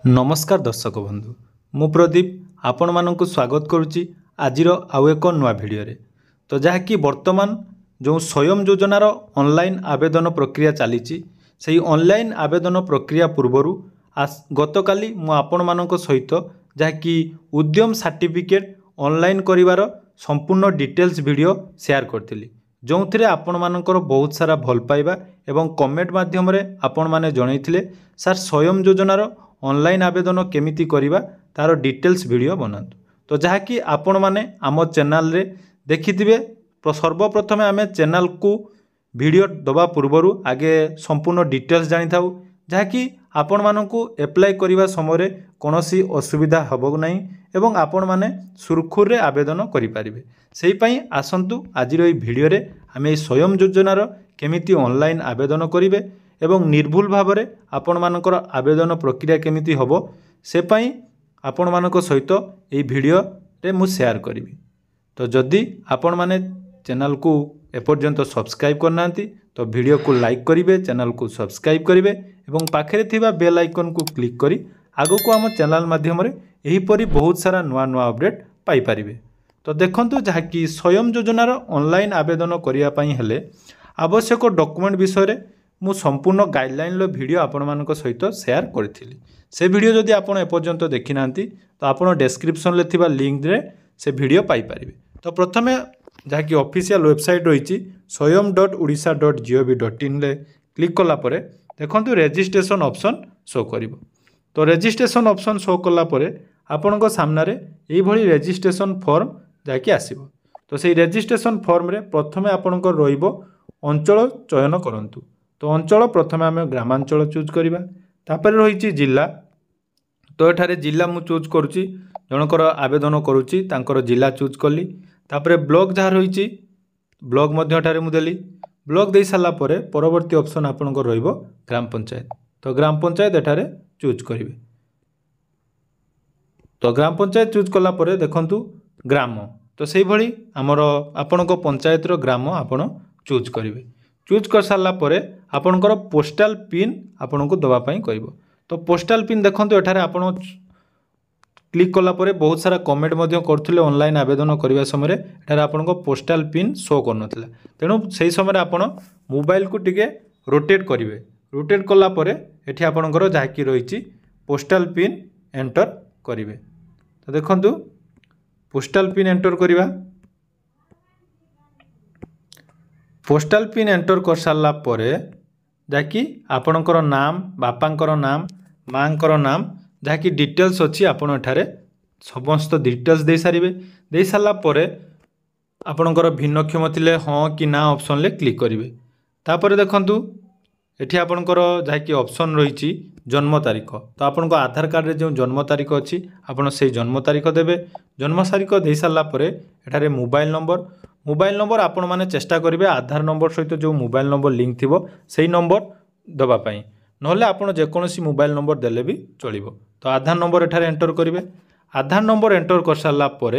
नमस्कार दर्शक बंधु मु प्रदीप आपण मानक स्वागत करुच्ची आज आउ एक नुआ भिडियो तो जहाँकि वर्तमान जो स्वयं योजनार ऑनलाइन आवेदन प्रक्रिया चली से ऑनलाइन आवेदन प्रक्रिया पूर्वर गतकाली मु आपण मानक सहित जहाँकि उद्यम सर्टिफिकेट ऑनलाइन करिवार संपूर्ण डिटेल्स वीडियो शेयर करथिली जो थे आपण मानकर बहुत सारा भल पाइबा एवं कमेंट माध्यम आपण माने जनइथिले सर स्वयं योजनार ऑनलाइन आवेदन केमिति करिबा तार डिटेल्स वीडियो बनातु तो जहाँकि आपण माने आम चैनल रे देखिथिबे सर्वप्रथमे आमे चैनल को वीडियो दबा पूर्वर आगे संपूर्ण डिटेल्स जानि थाउ जहाँकि आपण मानकु एप्लाई करिबा समय कोनोसी असुविधा हबो नाही एवं आपण माने सुरखुर रे आवेदन करि पारिबे सेहि पई आसंतु आजिर एई भिडियो रे आमे स्वयं योजनार केमिति ऑनलाइन आवेदन करिबे एवं निर्भुल भाव में आपण मानकर आवेदन प्रक्रिया केमिति हबो से पई आपण मानक सहित एई भिडियो रे मु शेयर करी। तो जदि आपण माने चैनल को एपर्यंत सब्सक्राइब करनांती तो वीडियो को लाइक करिवे, चैनल को सब्सक्राइब करिवे एवं पाखरे थिबा बेल आइकन को क्लिक करी आगो को आम चैनल माध्यम रे एही परी बहुत सारा नुआ नुआ अपडेट पाई परिवे। तो देखंतु जहाँकि स्वयं योजनार ऑनलाइन आवेदन करिया पई हेले आवश्यक डॉक्यूमेंट विषय रे मु संपूर्ण गाइडलाइन लो वीडियो आपण मानक सहित शेयर करथिली से वीडियो जदि आपण एपर्यंत देखि नांती तो आपण डिस्क्रिप्शन ले थिबा लिंक रे से वीडियो पाई परिवे। तो प्रथमे जहाँकि ऑफिशियल वेबसाइट रही swayam.odisha.gov.in ले क्लिक कला परे देखंतु रजिस्ट्रेशन ऑप्शन शो करिवो। तो रजिस्ट्रेशन ऑप्शन शो कला परे आपणको सामने रे एई भली रजिस्ट्रेशन फॉर्म जाकि आसीबो। तो सेही रजिस्ट्रेशन फॉर्म रे प्रथमे आपणको रहिबो अंचल चयन करंतु। तो अंचल प्रथमे आम ग्रामांचल चूज करवा तापर रही जिला। तो एठारे जिला मु चूज करुच्ची जनकर आवेदन करुच्ची तांकर जिला चूज कली तापर ब्लॉक जहाँ रही ब्लॉक मध्य एठारे मु देली ब्लॉक दे सारा पर परवर्ती ऑप्शन आपनकर रहिबो ग्राम पंचायत। तो ग्राम पंचायत एठारे चूज करिवे। तो ग्राम पंचायत चूज कला पर देखंतु ग्राम तो सेही भली हमर आपनको पंचायत रो ग्राम आपण चूज करिवे। चूज कर सारा पर आपणकर पोस्टाल पिन आपन को दवा पाई कहबो। तो पोस्टाल पिन देखंतु एठारे आपण क्लिक कला पर बहुत सारा कमेंट मध्य करथुले ऑनलाइन आवेदन करबा समय एठारे आपण को पोस्टाल पिन शो करनथला तेणु सेही समय आपण मोबाइल को टिके रोटेट करिवे। रोटेट कला पर एठी आपणकर जाकी रहिछि पोस्टाल पिन एंटर करिवे। तो देखंतु पोस्टाल पिन एंटर करिवा। पोस्टाल पिन एंटर कर सारा पर जाकि आपणकर नाम बापांकर नाम मांकर नाम जहाँकि डिटेल्स अच्छी आपण एठारे समस्त डिटेल्स दे सारिबे। दे सारा पर आपणकर भिन्नक्षम थिले हाँ कि ना ऑप्शन ले क्लिक करिवे। तापर देखंतु एठी आपणकर जहाँकि ऑप्शन रही जन्म तारीख। तो आपणको आधार कार्ड रे जो जन्म तारीख अच्छी आपण से जन्म तारीख देबे। जन्म तारीख दे सारा पर एठारे मोबाइल नंबर आपण माने चेष्टा करेंगे आधार नंबर सहित जो मोबाइल नंबर लिंक थिबो सेही नंबर दबापाई नहले आपण जेकोसी मोबाइल नंबर देले भी चलिबो। तो आधार नंबर एठारे एंटर करेंगे। आधार नंबर एंटर कर सारा पर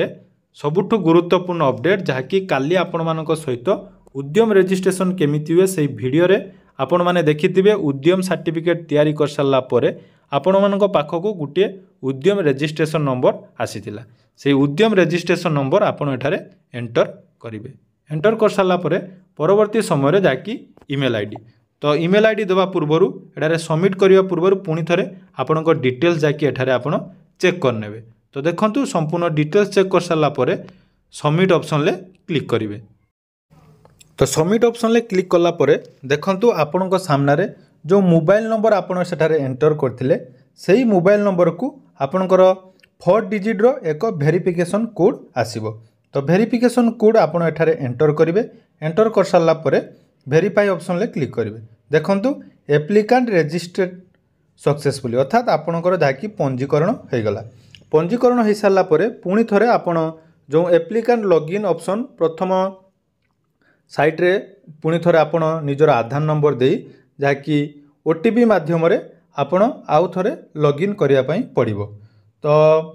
सबुठु गुरुत्वपूर्ण अपडेट जहाँकि काली आपण मानक सहित उद्यम रजिस्ट्रेशन केमिति हुए से वीडियो रे आपण माने देखिथिबे। उद्यम सर्टिफिकेट तैयारी कर सारा पर आपण मानक पाखको गुटे उद्यम रजिस्ट्रेशन नंबर आसीथिला से उद्यम रजिस्ट्रेशन नंबर आपण एठारे एंटर करिवे। एंटर कर सारा पर परवर्ती समय जाकि ईमेल आईडी। तो ईमेल आईडी देवा पूर्वर एठारे सबमिट करबा पूर्वर पुणी थरे आपणको डिटेल्स जाकि एठारे आपण चेक करनेबे। तो देखंतु संपूर्ण डिटेल्स चेक कर सारा पर सबमिट ऑप्शन ले क्लिक करिवे। तो सबमिट ऑप्शन ले क्लिक कला पर देखंतु आपणको सामने रे जो मोबाइल नंबर आपण सेठारे एंटर करथिले सेही मोबाइल नंबर को आपणकर 4 डिजिट रो एक वेरिफिकेशन कोड आसीबो। तो वेरिफिकेशन कोड आपण एठारे एंटर करिवे। एंटर कर सारा पर वेरीफाई ऑप्शन ले क्लिक करिवे। देखंतु एप्लिकेंट रजिस्टर्ड सक्सेसफुली अर्थात आपणकर जहाँकि पंजीकरण हो गला। पंजीकरण हो सारा पर पुणी थरे आपण जो एप्लिकेंट लॉगिन ऑप्शन प्रथम साइट रे पुणी थरे आपण निजर आधार नंबर देई जहाँकि ओटीपी माध्यम रे आपण आउ थरे लॉगिन करिया पई पड़िबो। तो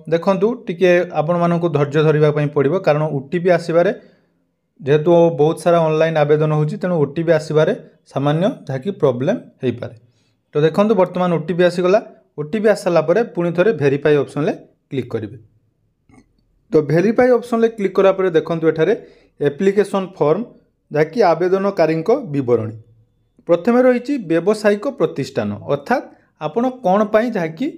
देखंतु टिके आपण मानकु धैर्य धरिबा पई पड़िबो कारण ओटीपी आसीबारे जेहेतु बहुत सारा ऑनलाइन आवेदन होची तेणु ओटीपी आसीबारे सामान्य जहाँकि प्रॉब्लम हो पारे। तो देखंतु वर्तमान ओटीपी आसीगला। ओटीपी आसाला पुणी थे भेरीफाई ऑप्शन क्लिक करेंगे। तो भेरीफाई ऑप्शन क्लिक करा पर देखंतु एठारे एप्लिकेशन फॉर्म जहाँकि आवेदनकारी बरणी प्रथम रही व्यावसायिक प्रतिष्ठान अर्थात आपण कौन पाई जहाँकि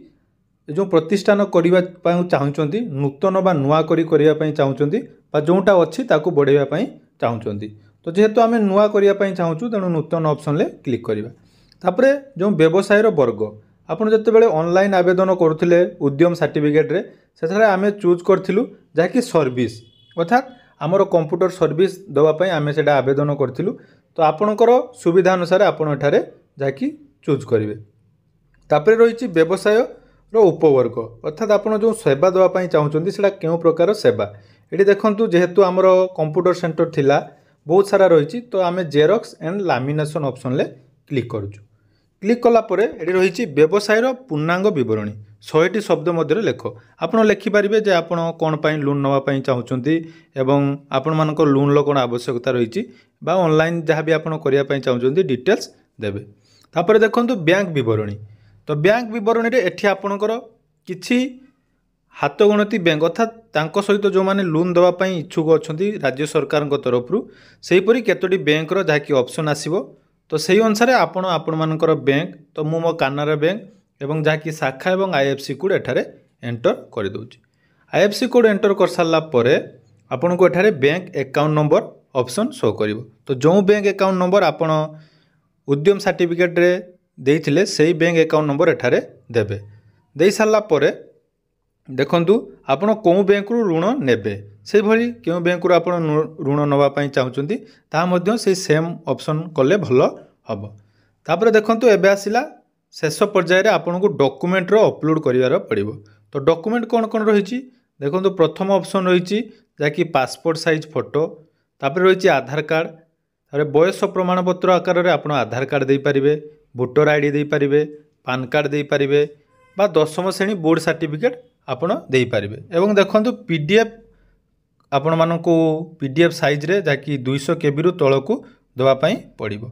जो प्रतिष्ठान करने चाहते नूतन बा नुआ करने चाहते जोटा अच्छी ताकू बढ़ावाई चाहते। तो जेहेतु आम नुआ करने चाहूँ तेणु नूतन ऑप्शन क्लिक करवा। तापर जो व्यवसायर वर्ग आपड़ जिते ऑनलाइन आवेदन करुले उद्यम सर्टिफिकेट रे से आम चूज करूँ जहाँकि सर्विस अर्थात आमर कंप्यूटर सर्विस देवाई आम से आवेदन करूँ। तो आपणकर सुविधा अनुसार आपड़ एठारे जहाँकि चूज करेंगे। तापर रही व्यवसाय उपवर्ग अर्थात आप जो सेवा देवाई चाहते से क्यों प्रकार सेवा ये देखूँ जेहेतु आमर कंप्यूटर सेंटर थिला बहुत सारा रही। तो आम Xerox and lamination option click करूँ। क्लिक कलापर ये रही व्यवसायर पूर्णांग बरणी 100टी शब्द मध्य लेख आपड़ लिखिपारे जे आप कौन पाई लोन नापी चाहते एवं आपण मान लोन कौन आवश्यकता रही ऑनलाइन जहाँ भी आपड़ी चाहते डिटेल्स देवे। तापर देखूँ बैंक बरणी। तो बैंक बरणी में एठी आपणकर किछि हाथ गणती बैंक अर्थात सहित जो मैंने लोन देवाई इच्छुक अच्छा राज्य सरकार तरफ सेहीपरि केतोटी बैंक जहाँकि ऑप्शन आसीबो। तो सही अनुसार आपण मानकर बैंक तो मु मो कानारा बैंक एवं जहाँकि शाखा एवं आईएफसी कोड एठारे एंटर कर दूची। आईएफसी कोड एंटर कर सारा पर आपन को एठारे bank account number option show करिवो। तो जो बैंक अकाउंट नंबर आपण उद्यम सर्टिफिकेट रे देइथिले सेही बैंक अकाउंट नंबर एठारे देबे। दे सारा पर देखंतु आपण कोउ बैंक रु ऋण नेबे से भली क्यों बैंक रु आपण ऋण नवा पई चाहउचंती ता मध्य से सेम ऑप्शन कले भलो हबो। तापर देखंतु एबे आसिला शेष पर्याय रे आपण को डॉक्यूमेंट रो अपलोड करिवार पड़िबो। तो डॉक्यूमेंट कोन कोन रहिछि देखंतु प्रथम ऑप्शन रहिछि जाकि पासपोर्ट साइज फोटो तापर रहिछि आधार कार्ड तापर बयस प्रमाणपत्र आकार रे आपण आधार कार्ड देई परिबे वोटर आईडी देई परिबे पान कार्ड देई परिबे बा 10वीं श्रेणी बोर्ड सर्टिफिकेट आपण देई परिबे। एवं देखंतु पीडीएफ आपण मानकु पीडीएफ साइज रे जाकि 200 केबी रु तळकु देवा पई पड़िबो।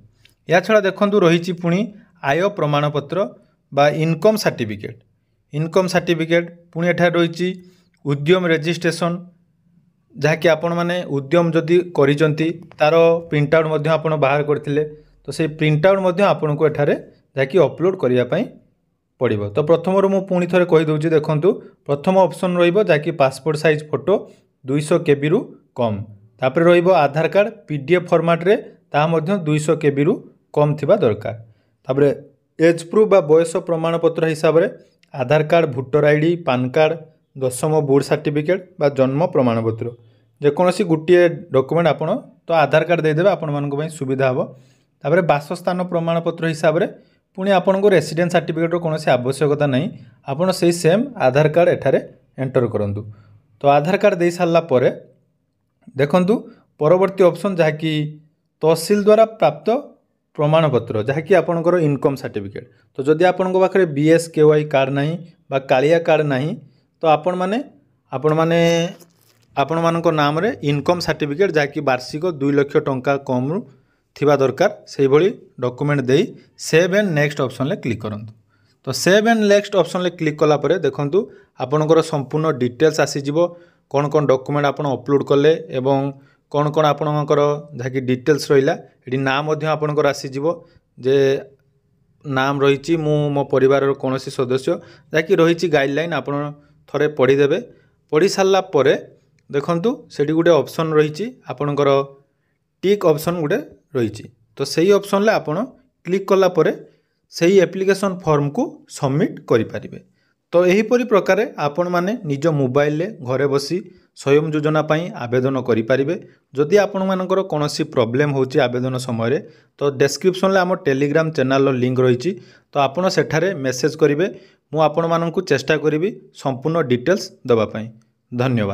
या छडा देखंतु रहिछि पुणी आय प्रमाणपत्र बा इनकम सर्टिफिकेट पुणी एठा रहिछि उद्यम रजिस्ट्रेशन जहाँकि आपण माने उद्यम जदि करिसंती तार प्रिंट आउट मध्य आपण बाहर करथिले तो से प्रिंट आउट मध्य आपण को एठारे जाकि अपलोड करिया पई पड़िबो। तो प्रथम मु पुणी थरे कहि दउछि देखंतु प्रथम ऑप्शन रहिबो जाकि पासपोर्ट साइज फोटो 200 केबी रु कम तापर रहिबो आधार कार्ड पीडीएफ फॉर्मेट रे ता मध्य 200 केबी रु कम थिबा दरकार। तापर एज प्रूफ बा बयस प्रमाणपत्र हिसाब रे Aadhaar card voter ID PAN card 10वीं बोर्ड सर्टिफिकेट बा जन्म प्रमाणपत्र जेकोसी गोटे डॉक्यूमेंट आपण तो आधार कार्ड देदेबे आपण मानक पई सुविधा हबो। तापर बासस्थान प्रमाणपत्र हिसाब रे पुणी आपण को रेसिडेंस सर्टिफिकेट रो कोनोसी आवश्यकता नहीं आपण सेही सेम आधार कार्ड एठारे एंटर करंतु। तो आधार कार्ड दे सारा पर देखंतु परवर्ती ऑप्शन जहाँकि तहसील द्वारा प्राप्त प्रमाणपत्र जहाँकि आपणकर इनकम सर्टिफिकेट। तो जदि आपण पाखे BSKY कार्ड नहीं बा कालिया कार्ड नहीं तो आपण मानक नाम रे इनकम सर्टिफिकेट जहाँकि वार्षिक 2 लाख टंका कम रु थिबा दरकार से भली डॉक्यूमेंट देई सेव एंड नेक्स्ट ऑप्शन ले क्लिक करंतु। तो सेव एंड नेक्स्ट ऑप्शन ले क्लिक कला परे देखंतु आपणकर संपूर्ण डिटेल्स आसीजिवो कौन कौन डॉक्यूमेंट आपण अपलोड कले एवं कौन कौन आपणकर जहाँकि डिटेल्स रहिला एटी नाम मध्य आपणकर आसीजिवो जे नाम रही मो परिवार कोनोसी सदस्य जहाँकि रही गाइडलाइन आपण थरे पढ़ी देबे। पढ़ी सारा पर देखंतु सेठी गुटे ऑप्शन रही आपणकर टिक ऑप्शन गुटे रही। तो सही ऑप्शन ले आपण क्लिक कला पर सही एप्लिकेशन फॉर्म को सबमिट करि परिबे। तो एहीपरि प्रकार आपण माने निज मोबाइल ले घरे बसी स्वयं योजना पाई आवेदन करि परिबे। जदि आपण मानकर कोनोसी प्रॉब्लम होची आवेदन समय रे तो डिस्क्रिप्शन ले हमर टेलीग्राम चैनल रो लिंक रही। तो आपण सेठारे मेसेज करिवे मु आपण माननकु चेष्टा करिवि संपूर्ण डिटेल्स दबा पाई। धन्यवाद।